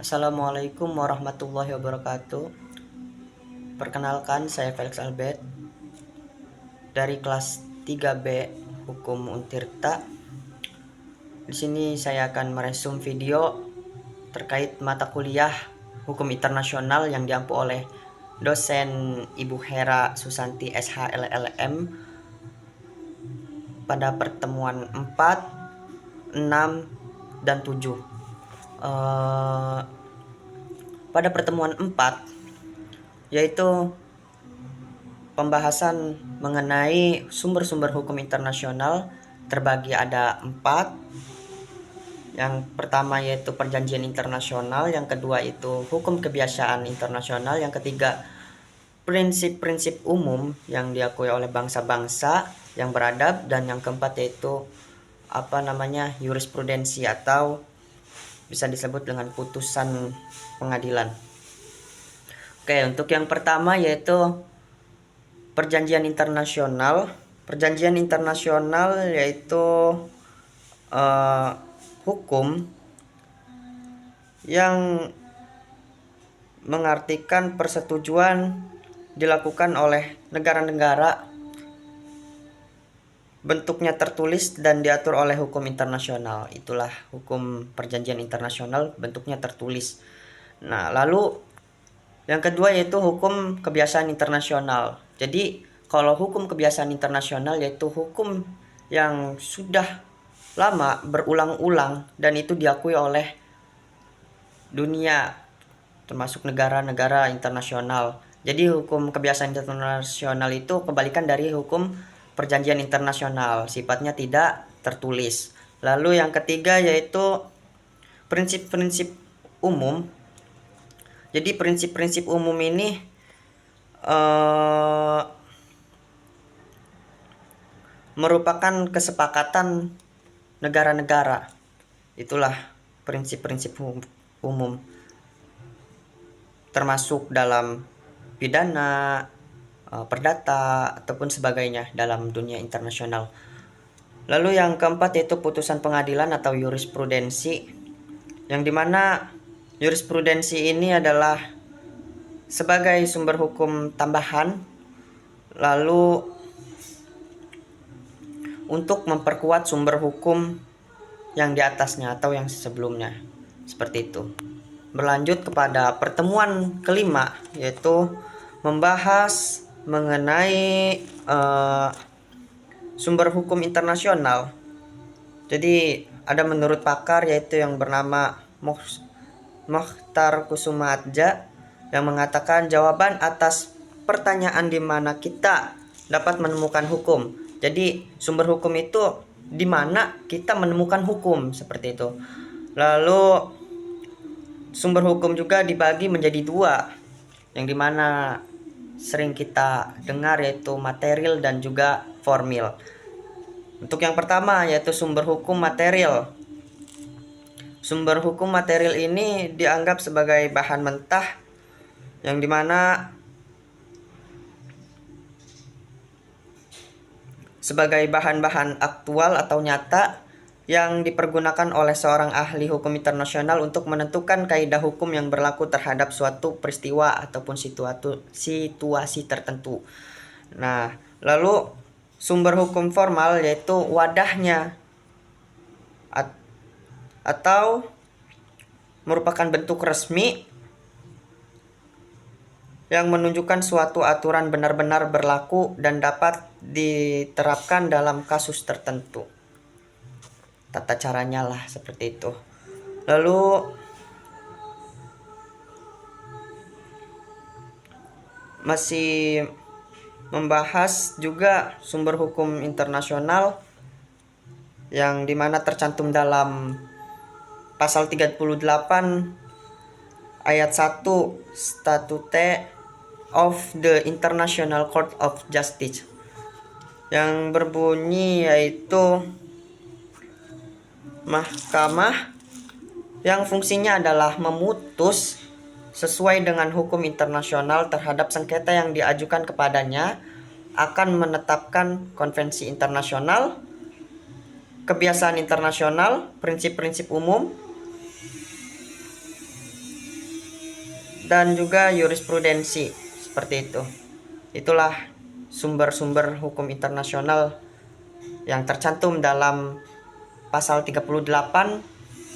Assalamualaikum warahmatullahi wabarakatuh. Perkenalkan, saya Felix Albert dari kelas 3B Hukum Untirta. Di sini saya akan meresum video terkait mata kuliah Hukum Internasional yang diampu oleh dosen Ibu Hera Susanti SHLLM pada pertemuan 4, 6, dan 7. Pada pertemuan 4 yaitu pembahasan mengenai sumber-sumber hukum internasional terbagi ada 4. Yang pertama yaitu perjanjian internasional, yang kedua itu hukum kebiasaan internasional, yang ketiga prinsip-prinsip umum yang diakui oleh bangsa-bangsa yang beradab, dan yang keempat yaitu jurisprudensi atau bisa disebut dengan putusan pengadilan. Oke, untuk yang pertama yaitu perjanjian internasional. Perjanjian internasional yaitu hukum yang mengartikan persetujuan dilakukan oleh negara-negara, bentuknya tertulis dan diatur oleh hukum internasional. Itulah hukum perjanjian internasional, bentuknya tertulis. Nah, lalu yang kedua yaitu hukum kebiasaan internasional. Jadi kalau hukum kebiasaan internasional yaitu hukum yang sudah lama berulang-ulang dan itu diakui oleh dunia, termasuk negara-negara internasional. Jadi hukum kebiasaan internasional itu kebalikan dari hukum perjanjian internasional, sifatnya tidak tertulis. Lalu yang ketiga yaitu prinsip-prinsip umum. Jadi prinsip-prinsip umum ini merupakan kesepakatan negara-negara. Itulah prinsip-prinsip umum, termasuk dalam pidana, perdata, ataupun sebagainya dalam dunia internasional. Lalu yang keempat yaitu putusan pengadilan atau jurisprudensi, yang dimana jurisprudensi ini adalah sebagai sumber hukum tambahan, lalu untuk memperkuat sumber hukum yang di atasnya atau yang sebelumnya, seperti itu. Berlanjut kepada pertemuan kelima yaitu membahas mengenai sumber hukum internasional. Jadi ada menurut pakar yaitu yang bernama Mokhtar Kusuma Adja yang mengatakan jawaban atas pertanyaan di mana kita dapat menemukan hukum. Jadi sumber hukum itu di mana kita menemukan hukum, seperti itu. Lalu sumber hukum juga dibagi menjadi dua, yang dimana sering kita dengar yaitu material dan juga formil. Untuk yang pertama yaitu sumber hukum material. Sumber hukum material ini dianggap sebagai bahan mentah, yang dimana sebagai bahan-bahan aktual atau nyata yang dipergunakan oleh seorang ahli hukum internasional untuk menentukan kaidah hukum yang berlaku terhadap suatu peristiwa ataupun situasi tertentu. Nah, lalu sumber hukum formal yaitu wadahnya atau merupakan bentuk resmi yang menunjukkan suatu aturan benar-benar berlaku dan dapat diterapkan dalam kasus tertentu. Tata caranya lah seperti itu. Lalu masih membahas juga sumber hukum internasional yang dimana tercantum dalam pasal 38 ayat 1 Statute of the International Court of Justice, yang berbunyi yaitu mahkamah yang fungsinya adalah memutus sesuai dengan hukum internasional terhadap sengketa yang diajukan kepadanya, akan menetapkan konvensi internasional, kebiasaan internasional, prinsip-prinsip umum, dan juga jurisprudensi seperti itu. Itulah sumber-sumber hukum internasional yang tercantum dalam pasal 38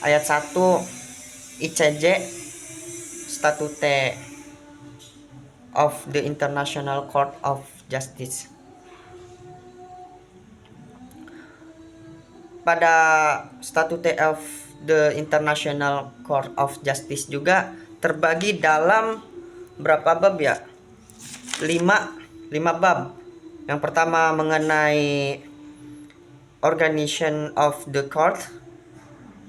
ayat 1 ICJ Statute of the International Court of Justice. Pada Statute of the International Court of Justice juga terbagi dalam berapa bab ya? 5 bab. Yang pertama mengenai Organization of the Court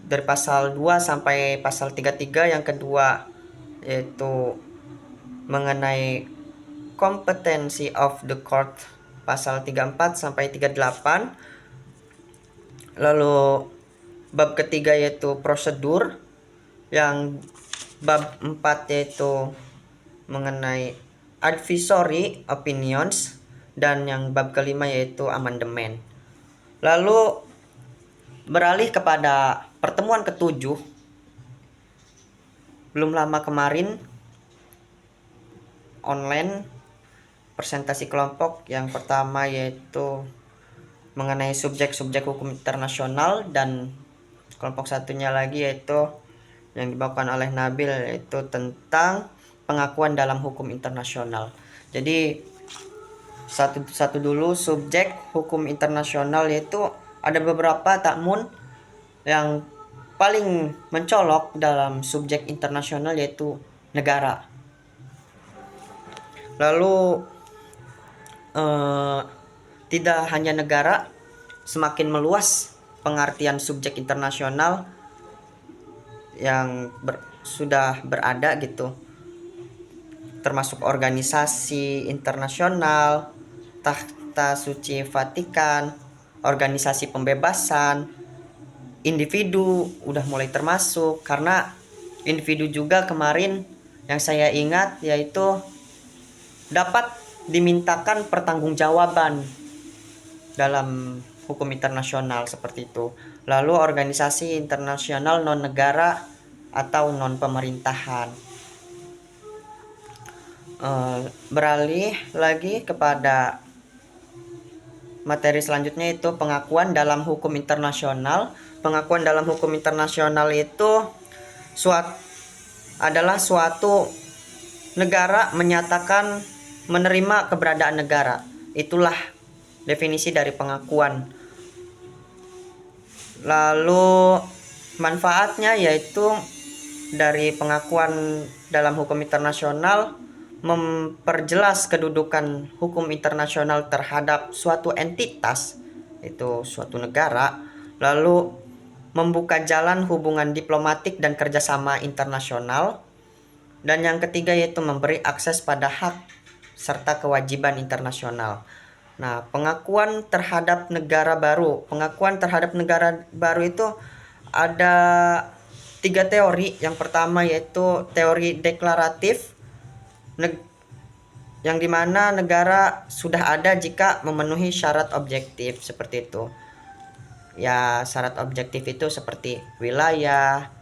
dari pasal 2 sampai pasal 33. Yang kedua yaitu mengenai Competency of the Court pasal 34 sampai 38. Lalu bab ketiga yaitu prosedur. Yang bab 4 yaitu mengenai advisory opinions, dan yang bab kelima yaitu amandemen. Lalu beralih kepada pertemuan ketujuh, belum lama kemarin online presentasi kelompok yang pertama yaitu mengenai subjek-subjek hukum internasional, dan kelompok satunya lagi yaitu yang dibawakan oleh Nabil yaitu tentang pengakuan dalam hukum internasional. Jadi satu dulu subjek hukum internasional, yaitu ada beberapa takmun yang paling mencolok dalam subjek internasional yaitu negara. Lalu tidak hanya negara, semakin meluas pengertian subjek internasional yang sudah berada gitu, termasuk organisasi internasional, Tahta Suci Vatikan, organisasi pembebasan, individu udah mulai termasuk, karena individu juga kemarin yang saya ingat yaitu dapat dimintakan pertanggungjawaban dalam hukum internasional seperti itu. Lalu organisasi internasional non negara atau non pemerintahan. Beralih lagi kepada materi selanjutnya itu pengakuan dalam hukum internasional. Pengakuan dalam hukum internasional itu adalah suatu negara menyatakan menerima keberadaan negara. Itulah definisi dari pengakuan. Lalu manfaatnya yaitu dari pengakuan dalam hukum internasional memperjelas kedudukan hukum internasional terhadap suatu entitas, itu suatu negara, lalu membuka jalan hubungan diplomatik dan kerjasama internasional, dan yang ketiga yaitu memberi akses pada hak serta kewajiban internasional. Nah, pengakuan terhadap negara baru itu ada 3 teori. Yang pertama yaitu teori deklaratif, yang dimana negara sudah ada jika memenuhi syarat objektif seperti itu. Ya, syarat objektif itu seperti wilayah,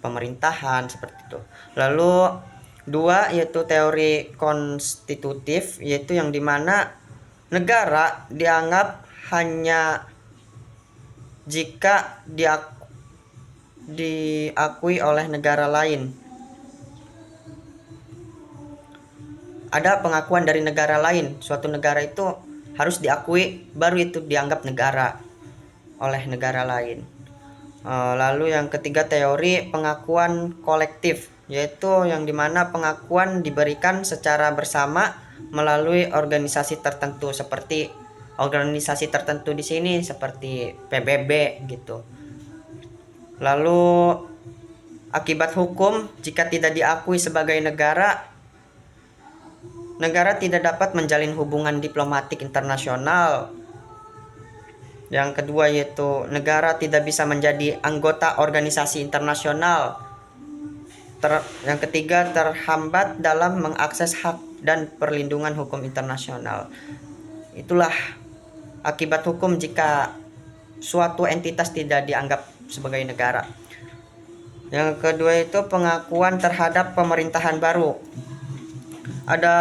pemerintahan seperti itu. Lalu 2 yaitu teori konstitutif, yaitu yang dimana negara dianggap hanya jika diakui oleh negara lain. Ada pengakuan dari negara lain, suatu negara itu harus diakui baru itu dianggap negara oleh negara lain. Lalu yang ketiga teori pengakuan kolektif, yaitu yang dimana pengakuan diberikan secara bersama melalui organisasi tertentu, seperti organisasi tertentu di sini seperti PBB gitu. Lalu akibat hukum, jika tidak diakui sebagai negara tidak dapat menjalin hubungan diplomatik internasional. Yang kedua yaitu negara tidak bisa menjadi anggota organisasi internasional. Yang ketiga terhambat dalam mengakses hak dan perlindungan hukum internasional. Itulah akibat hukum jika suatu entitas tidak dianggap sebagai negara. Yang kedua itu pengakuan terhadap pemerintahan baru. Ada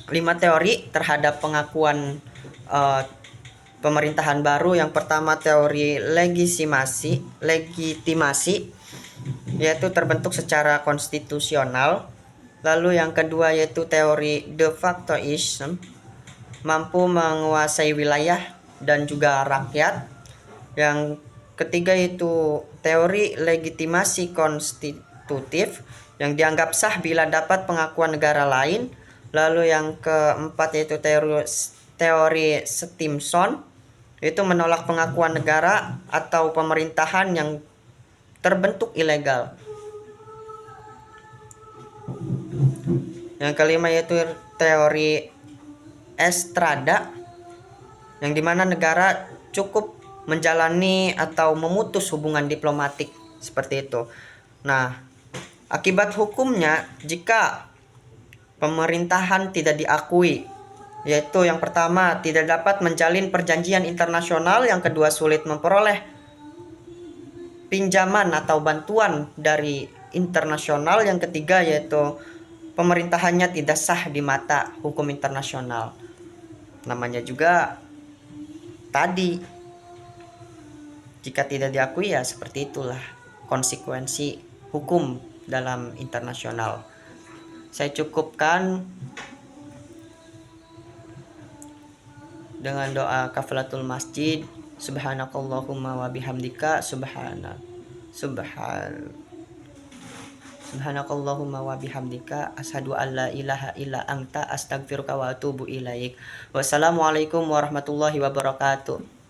5 teori terhadap pengakuan pemerintahan baru. Yang pertama teori legitimasi, yaitu terbentuk secara konstitusional. Lalu yang kedua yaitu teori de factoism, mampu menguasai wilayah dan juga rakyat. Yang ketiga itu teori legitimasi konstitutif, yang dianggap sah bila dapat pengakuan negara lain. Lalu yang keempat yaitu teori Stimson, itu menolak pengakuan negara atau pemerintahan yang terbentuk ilegal. Yang kelima yaitu teori Estrada, yang dimana negara cukup menjalani atau memutus hubungan diplomatik seperti itu. Nah, akibat hukumnya jika pemerintahan tidak diakui, yaitu yang pertama tidak dapat menjalin perjanjian internasional, yang kedua sulit memperoleh pinjaman atau bantuan dari internasional, yang ketiga yaitu pemerintahannya tidak sah di mata hukum internasional. Namanya juga tadi, jika tidak diakui ya seperti itulah konsekuensi hukum dalam internasional. Saya cukupkan dengan doa kafaratul masjid. Subhanakallahumma wa bihamdika Subhanakallahumma wa bihamdika asyhadu an la ilaha illa anta astaghfiruka wa atubu ilaik. Wassalamualaikum warahmatullahi wabarakatuh.